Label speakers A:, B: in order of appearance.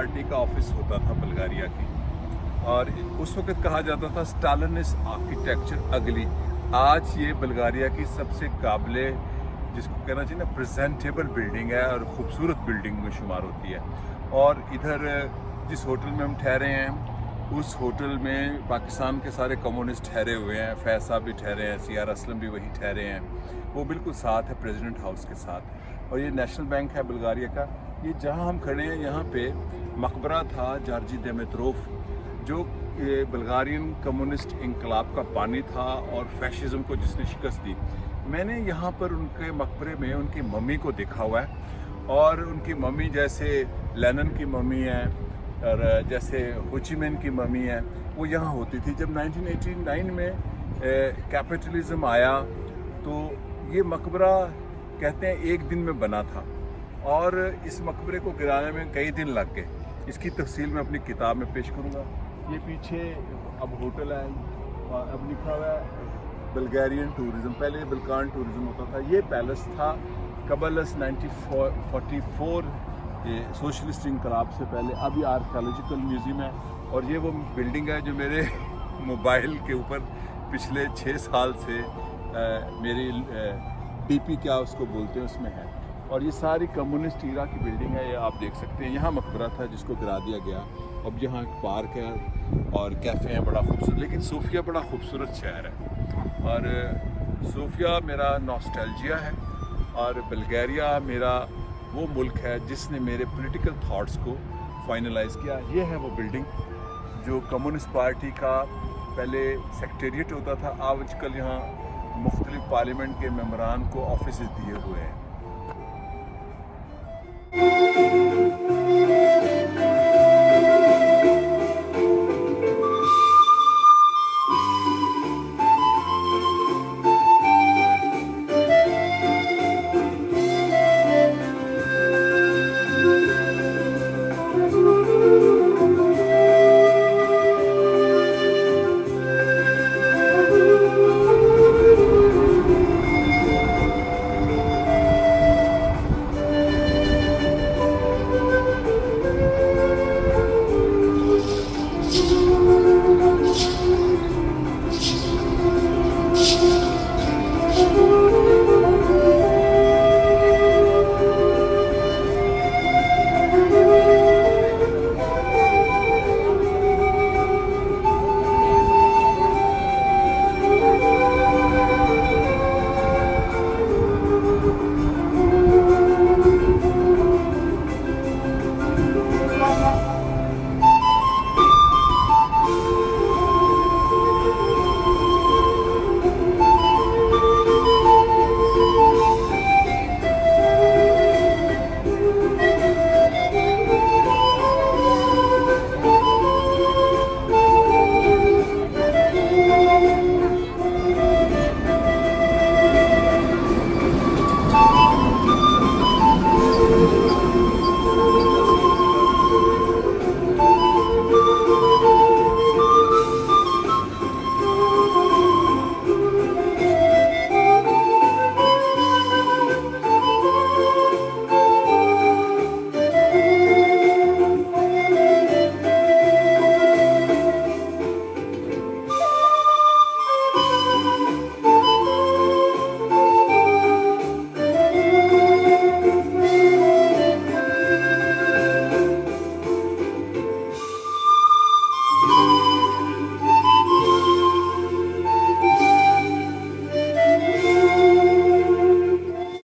A: Party का office होता था बुल्गारिया की, और उस वक्त कहा जाता था स्टालिनिस्ट आर्किटेक्चर अगली। आज ये बुल्गारिया की सबसे काबिले, जिसको कहना चाहिए ना, प्रेजेंटेबल बिल्डिंग है और ख़ूबसूरत बिल्डिंग में शुमार होती है। और इधर जिस होटल में हम ठहरे हैं, उस होटल में पाकिस्तान के सारे कम्युनिस्ट ठहरे हुए हैं। फैज़ साहब भी ठहरे हैं, सीआर असलम भी वहीं ठहरे हैं, वो बिल्कुल साथ है प्रेसिडेंट हाउस के साथ। और ये नेशनल बैंक है बुल्गारिया का। ये जहाँ हम खड़े हैं, यहाँ पे मकबरा था जार्जी दिमित्रोव, जो बुल्गारियन कम्युनिस्ट इंकलाब का बानी था और फैशिज्म को जिसने शिकस्त दी। मैंने यहाँ पर उनके मकबरे में उनकी मम्मी को देखा हुआ है, और उनकी मम्मी जैसे लेनिन की मम्मी है और जैसे हो ची मिन्ह की मम्मी है, वो यहाँ होती थी। जब 1989 में कैपिटलिज्म आया तो ये मकबरा कहते हैं एक दिन में बना था, और इस मकबरे को गिराने में कई दिन लग गए। इसकी तफसील मैं अपनी किताब में पेश करूँगा। ये पीछे अब होटल है, और अब लिखा हुआ है बुल्गारियन टूरिज़म। पहले बल्कान टूरिज़म होता था। ये पैलेस था कबलस 1944 सोशलिस्ट इंकलाब से पहले। अभी आर्कियोलॉजिकल म्यूज़ियम है, और ये वो बिल्डिंग है जो मेरे मोबाइल के ऊपर पिछले 6 साल से मेरी डीपी क्या उसको बोलते हैं उसमें है। और ये सारी कम्युनिस्ट ईरा की बिल्डिंग है, ये आप देख सकते हैं। यहाँ मकबरा था जिसको गिरा दिया गया। अब यहाँ एक पार्क है और कैफ़े हैं, बड़ा खूबसूरत। लेकिन सोफिया बड़ा खूबसूरत शहर है, और सोफिया मेरा नॉस्टैल्जिया है, और बुल्गारिया मेरा वो मुल्क है जिसने मेरे पॉलिटिकल थॉट्स को फाइनलाइज किया। ये है वो बिल्डिंग जो कम्युनिस्ट पार्टी का पहले सेक्रेटेरिएट होता था। आजकल यहाँ मुख्तलिफ पार्लियामेंट के मेंबरान को ऑफिस दिए हुए हैं।